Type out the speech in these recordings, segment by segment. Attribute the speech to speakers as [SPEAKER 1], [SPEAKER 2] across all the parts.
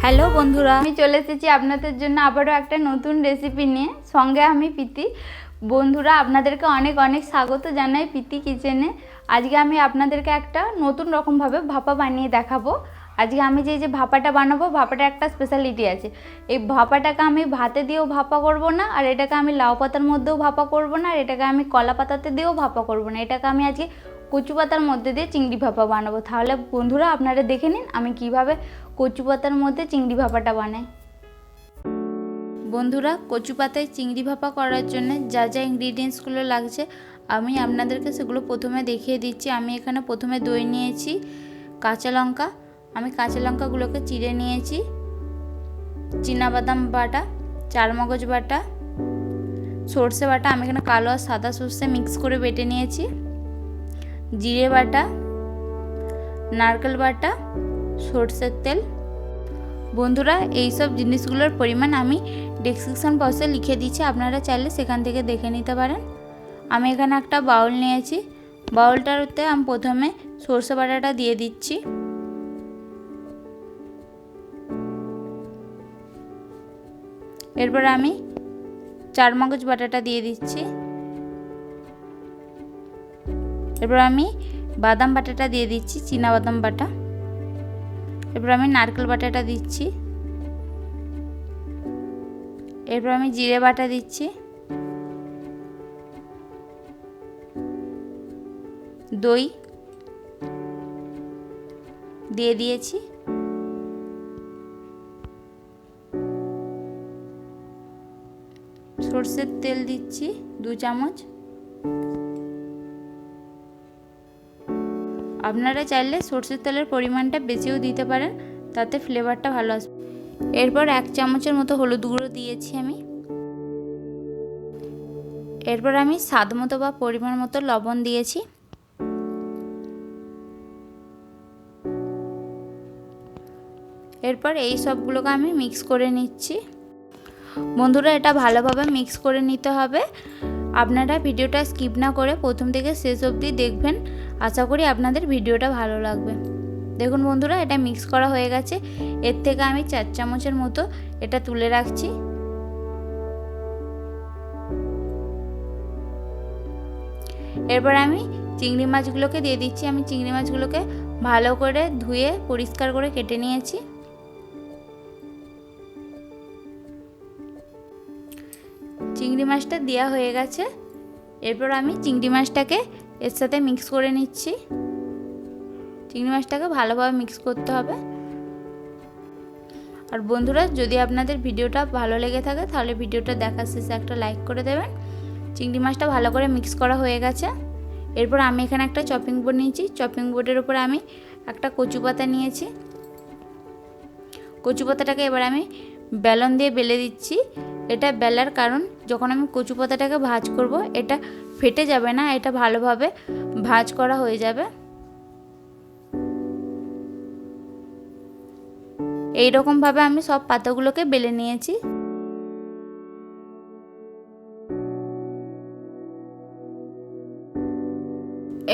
[SPEAKER 1] Hello বন্ধুরা, আমি চলে এসেছি আপনাদের জন্য আবারও একটা নতুন রেসিপি নিয়ে। সঙ্গে আমি প্রীতি। বন্ধুরা, আপনাদেরকে অনেক অনেক স্বাগত জানাই প্রীতি কিচেনে। আজকে আমি আপনাদেরকে একটা নতুন রকমভাবে ভাপা বানিয়ে দেখাবো। আজকে আমি যে ভাপাটা বানাবো, ভাপাটা একটা স্পেশালিটি আছে। এই ভাপাটাকে আমি ভাতে দিয়েও ভাপা করব না, আর এটাকে আমি লাউ পাতার মধ্যেও ভাপা করব না, আর এটাকে আমি কলা পাতাতে দিয়েও ভাপা করব না। এটাকে আমি আজকে কচু পাতার মধ্যে দিয়ে চিংড়ি ভাপা বানাবো। তাহলে বন্ধুরা আপনারা দেখে নিন আমি কিভাবে কচু পাতার মধ্যে চিংড়ি ভাপাটা বানাই। বন্ধুরা, কচু পাতায় চিংড়ি ভাপা করার জন্য যা যা ইনগ্রিডিয়েন্টসগুলো লাগছে আমি আপনাদেরকে সেগুলো প্রথমে দেখিয়ে দিচ্ছি। আমি এখানে প্রথমে দই নিয়েছি, কাঁচা লঙ্কা, আমি কাঁচা লঙ্কাগুলোকে চিড়ে নিয়েছি, চীনাবাদাম বাটা, চারমগজ বাটা, সর্ষে বাটা, আমি এখানে কালো আর সাদা সর্ষে মিক্স করে বেটে নিয়েছি, জিরে বাটা, নারকেল বাটা, সর্ষের তেল। বন্ধুরা, এই সব জিনিসগুলোর পরিমাণ আমি ডেসক্রিপশন বক্সে লিখে দিচ্ছি, আপনারা চাইলে সেখান থেকে দেখে নিতে পারেন। আমি এখানে একটা বাউল নিয়েছি, বাউলটাতে আমি প্রথমে সর্ষে বাটাটা দিয়ে দিচ্ছি, এরপর আমি চারমগজ বাটাটা দিয়ে দিচ্ছি, এরপর আমি বাদাম বাটাটা দিয়ে দিচ্ছি, চীনাবাদাম বাটা, এরপর আমি নারকেল বাটাটা দিচ্ছি, এরপর আমি জিরে বাটা দিচ্ছি, দই দিয়ে দিয়েছি, সর্ষের তেল দিচ্ছি 2 চামচ। আপনারা চাইলে সর্ষের তেলের পরিমাণটা বেশিও দিতে পারেন, তাতে ফ্লেভারটা ভালো আসবে। এরপর 1 চামচের মতো হলুদ গুঁড়ো দিয়েছি আমি, এরপর আমি স্বাদ মতো বা পরিমাণ মতো লবণ দিয়েছি, এরপর এই সবগুলোকে আমি মিক্স করে নিচ্ছি। বন্ধুরা, এটা ভালোভাবে মিক্স করে নিতে হবে। আপনারা ভিডিওটা স্কিপ না করে প্রথম থেকে শেষ অবধি দেখবেন, আশা করি আপনাদের ভিডিওটা ভালো লাগবে। দেখুন বন্ধুরা, এটা মিক্স করা হয়ে গেছে। এর থেকে আমি 4 চামচের মতো এটা তুলে রাখছি। এরপর আমি চিংড়ি মাছগুলোকে দিয়ে দিচ্ছি। আমি চিংড়ি মাছগুলোকে ভালো করে ধুয়ে পরিষ্কার করে কেটে নিয়েছি। চিংড়ি মাছটা দেওয়া হয়ে গেছে। এরপর আমি চিংড়ি মাছটাকে এর সাথে মিক্স করে নিচ্ছি। চিংড়ি মাছটাকে ভালোভাবে মিক্স করতে হবে। আর বন্ধুরা, যদি আপনাদের ভিডিওটা ভালো লেগে থাকে তাহলে ভিডিওটা দেখার শেষে একটা লাইক করে দেবেন। চিংড়ি মাছটা ভালো করে মিক্স করা হয়ে গেছে। এরপর আমি এখানে একটা চপিং বোর্ড নিয়েছি, চপিং বোর্ডের উপরে আমি একটা কচু পাতা নিয়েছি। কচু পাতাটাকে এবার আমি বেলন দিয়ে বেলে দিচ্ছি। এটা বেলার কারণ, যখন আমি কচু পাতাটাকে ভাজ করব এটা ফেটে যাবে না, এটা ভালোভাবে ভাজ করা হয়ে যাবে। এই রকম ভাবে আমি সব পাতাগুলোকে বেলে নিয়েছি।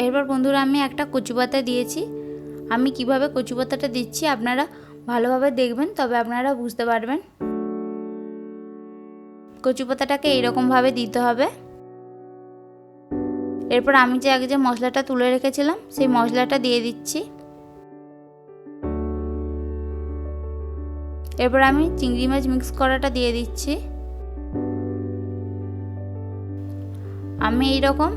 [SPEAKER 1] এরপর বন্ধুরা, আমি একটা কচু পাতা দিয়েছি। আমি কিভাবে কচু পাতাটা দিচ্ছি আপনারা ভালোভাবে দেখবেন, তবে আপনারা বুঝতে পারবেন। কচু পাতাটাকে এইরকম ভাবে দিতে হবে। এরপর আমি যে আগে যে মশলাটা তুলে রেখেছিলাম সেই মশলাটা দিয়ে দিচ্ছি। এরপর আমি চিংড়ি মাছ মিক্স করাটা দিয়ে দিচ্ছি। আমি এইরকম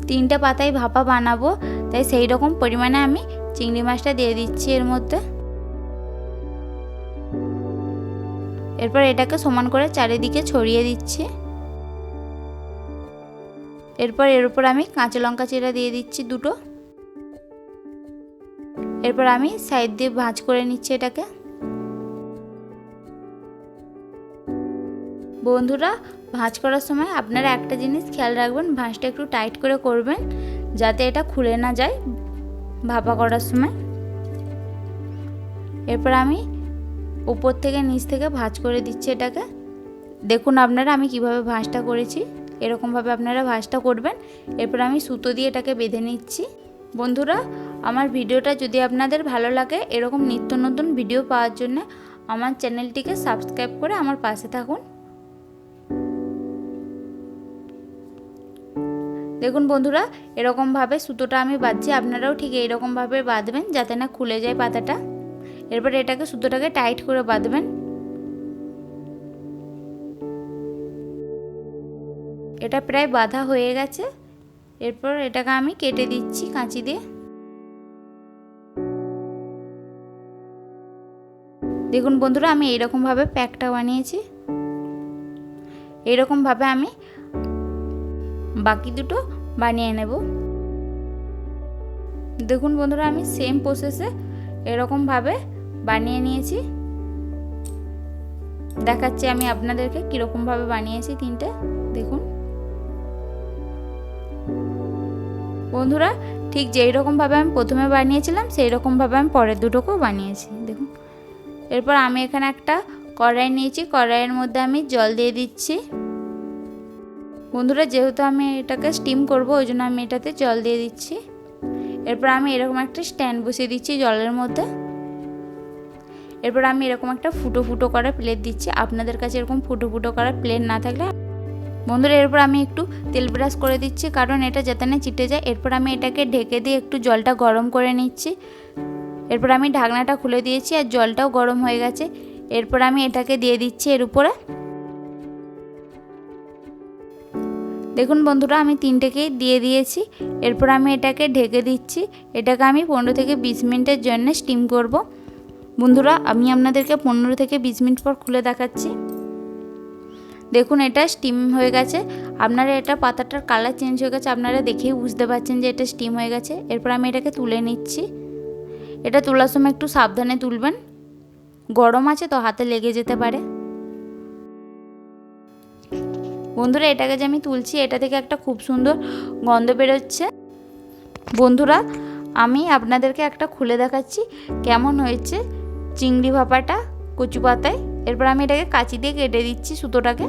[SPEAKER 1] 3টে পাতায় ভাপা বানাবো, তাই সেই রকম পরিমাণে আমি চিংড়ি মাছটা দিয়ে দিচ্ছি এর মধ্যে। এরপর এটাকে সমান করে চারিদিকে ছড়িয়ে দিচ্ছি। এরপর এর উপর আমি কাঁচা লঙ্কা চিরা দিয়ে দিচ্ছি 2টো। এরপর আমি সাইড দিয়ে ভাঁজ করে নিচ্ছি এটাকে। বন্ধুরা ভাঁজ করার সময় আপনারা একটা জিনিস খেয়াল রাখবেন, ভাঁজটা একটু টাইট করে করবেন যাতে এটা খুলে না যায় ভাপা করার সময়। এরপর আমি উপর থেকে নিচ থেকে ভাঁজ করে দিচ্ছি এটাকে। দেখুন আপনারা আমি কিভাবে ভাঁজটা করেছি, এরকমভাবে আপনারা ভাঁজটা করবেন। এরপর আমি সুতো দিয়ে এটাকে বেঁধে নিচ্ছি। বন্ধুরা আমার ভিডিওটা যদি আপনাদের ভালো লাগে, এরকম নিত্য নতুন ভিডিও পাওয়ার জন্য আমার চ্যানেলটিকে সাবস্ক্রাইব করে আমার পাশে থাকুন। দেখুন বন্ধুরা এরকমভাবে সুতোটা আমি বাঁধছি, আপনারাও ঠিক এইরকমভাবে বাঁধবেন যাতে না খুলে যায় পাতাটা। এরপর এটাকে সুতোটাকে টাইট করে বাঁধবেন। এটা প্রায় বাঁধা হয়ে গেছে। এরপর এটাকে আমি কেটে দিচ্ছি কাঁচি দিয়ে। দেখুন বন্ধুরা আমি এইরকমভাবে প্যাকটা বানিয়েছি। এইরকমভাবে আমি বাকি দুটো বানিয়ে নেব। দেখুন বন্ধুরা আমি সেম প্রসেসে এরকমভাবে বানিয়ে নিয়েছি। দেখাচ্ছি আমি আপনাদেরকে কীরকমভাবে বানিয়েছি তিনটে। দেখুন বন্ধুরা ঠিক যেই রকমভাবে আমি প্রথমে বানিয়েছিলাম সেই রকমভাবে আমি পরের দুটোকেও বানিয়েছি। দেখুন এরপর আমি এখানে একটা কড়াই নিয়েছি, কড়াইয়ের মধ্যে আমি জল দিয়ে দিচ্ছি। বন্ধুরা যেহেতু আমি এটাকে স্টিম করব ওই জন্য আমি এটাতে জল দিয়ে দিচ্ছি। এরপর আমি এরকম একটা স্ট্যান্ড বসিয়ে দিচ্ছি জলের মধ্যে। এরপর আমি এরকম একটা ফুটো ফুটো করা প্লেট দিচ্ছি। আপনাদের কাছে এরকম ফুটো ফুটো করা প্লেট না থাকলে বন্ধুরা এরপর আমি একটু তেল ব্রাশ করে দিচ্ছি, কারণ এটা যাতে না চিটে যায়। এরপর আমি এটাকে ঢেকে দিয়ে একটু জলটা গরম করে নিচ্ছি। এরপর আমি ঢাকনাটা খুলে দিয়েছি আর জলটাও গরম হয়ে গেছে। এরপর আমি এটাকে দিয়ে দিচ্ছি এর উপরে। দেখুন বন্ধুরা আমি তিনটেকেই দিয়ে দিয়েছি। এরপর আমি এটাকে ঢেকে দিচ্ছি। এটাকে আমি 15 থেকে 20 মিনিটের জন্য স্টিম করব। বন্ধুরা আমি আপনাদেরকে 15 থেকে 20 মিনিট পর খুলে দেখাচ্ছি। দেখুন এটা স্টিম হয়ে গেছে। আপনারা এটা পাতাটার কালার চেঞ্জ হয়ে গেছে, আপনারা দেখেই বুঝতে পারছেন যে এটা স্টিম হয়ে গেছে। এরপর আমি এটাকে তুলে নিচ্ছি। এটা তোলার সময় একটু সাবধানে তুলবেন, গরম আছে তো হাতে লেগে যেতে পারে। বন্ধুরা এটাকে যে আমি তুলছি এটা থেকে একটা খুব সুন্দর গন্ধ বেরোচ্ছে। বন্ধুরা আমি আপনাদেরকে একটা খুলে দেখাচ্ছি কেমন হয়েছে চিংড়ি ভাপাটা কচু পাতায়। এরপর আমি এটাকে কাঁচি দিয়ে কেটে দিচ্ছি সুতোটাকে।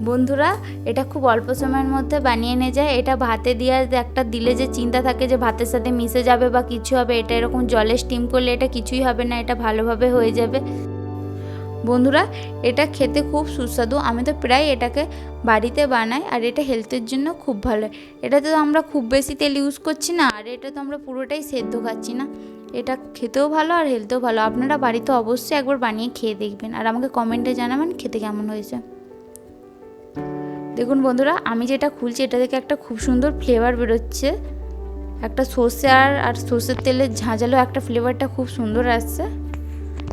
[SPEAKER 1] বন্ধুরা এটা খুব অল্প সময়ের মধ্যে বানিয়ে নিয়ে যায়। এটা ভাতে দিয়ে একটা দিলে যে চিন্তা থাকে যে ভাতের সাথে মিশে যাবে বা কিছু হবে, এটা এরকম জলে স্টিম করলে এটা কিছুই হবে না, এটা ভালোভাবে হয়ে যাবে। বন্ধুরা এটা খেতে খুব সুস্বাদু। আমি তো প্রায় এটাকে বাড়িতে বানাই আর এটা হেলথের জন্য খুব ভালো। এটাতে তো আমরা খুব বেশি তেল ইউজ করছি না, আর এটা তো আমরা পুরোটাই সেদ্ধ খাচ্ছি না। এটা খেতেও ভালো আর হেলথেও ভালো। আপনারা বাড়িতে অবশ্যই একবার বানিয়ে খেয়ে দেখবেন আর আমাকে কমেন্টে জানাবেন খেতে কেমন হয়েছে। দেখুন বন্ধুরা আমি যেটা খুলছি এটা থেকে একটা খুব সুন্দর ফ্লেভার বেরোচ্ছে। একটা সর্ষে আর সর্ষের তেলের ঝাঁঝালো একটা ফ্লেভারটা খুব সুন্দর আসছে।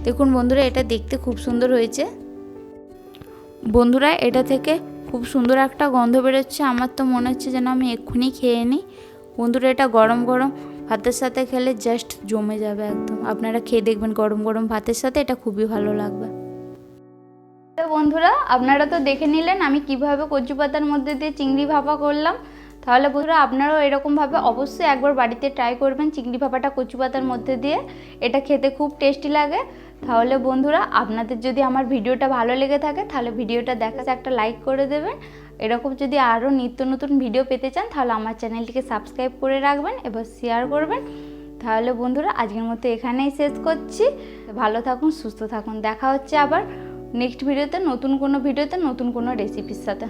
[SPEAKER 1] দেখুন বন্ধুরা এটা দেখতে খুব সুন্দর হয়েছে। বন্ধুরা এটা থেকে খুব সুন্দর একটা গন্ধ বেরোচ্ছে। আমার তো মনে হচ্ছে যেন আমি এক্ষুনি খেয়ে নিই। বন্ধুরা এটা গরম গরম ভাতের সাথে খেলে জাস্ট জমে যাবে একদম। আপনারা খেয়ে দেখবেন গরম গরম ভাতের সাথে, এটা খুবই ভালো লাগবে। তো বন্ধুরা আপনারা তো দেখে নিলেন আমি কিভাবে কচু পাতার মধ্যে দিয়ে চিংড়ি ভাপা করলাম। তাহলে বন্ধুরা আপনারাও এরকমভাবে অবশ্যই একবার বাড়িতে ট্রাই করবেন চিংড়ি ভাপাটা কচু পাতার মধ্যে দিয়ে। এটা খেতে খুব টেস্টি লাগে। তাহলে বন্ধুরা আপনাদের যদি আমার ভিডিওটা ভালো লেগে থাকে তাহলে ভিডিওটা দেখাতে একটা লাইক করে দেবেন। এরকম যদি আরও নিত্য নতুন ভিডিও পেতে চান তাহলে আমার চ্যানেলটিকে সাবস্ক্রাইব করে রাখবেন, এবার শেয়ার করবেন। তাহলে বন্ধুরা আজকের মতো এখানেই শেষ করছি। ভালো থাকুন, সুস্থ থাকুন। দেখা হচ্ছে আবার নেক্সট ভিডিওতে, নতুন কোনো রেসিপির সাথে।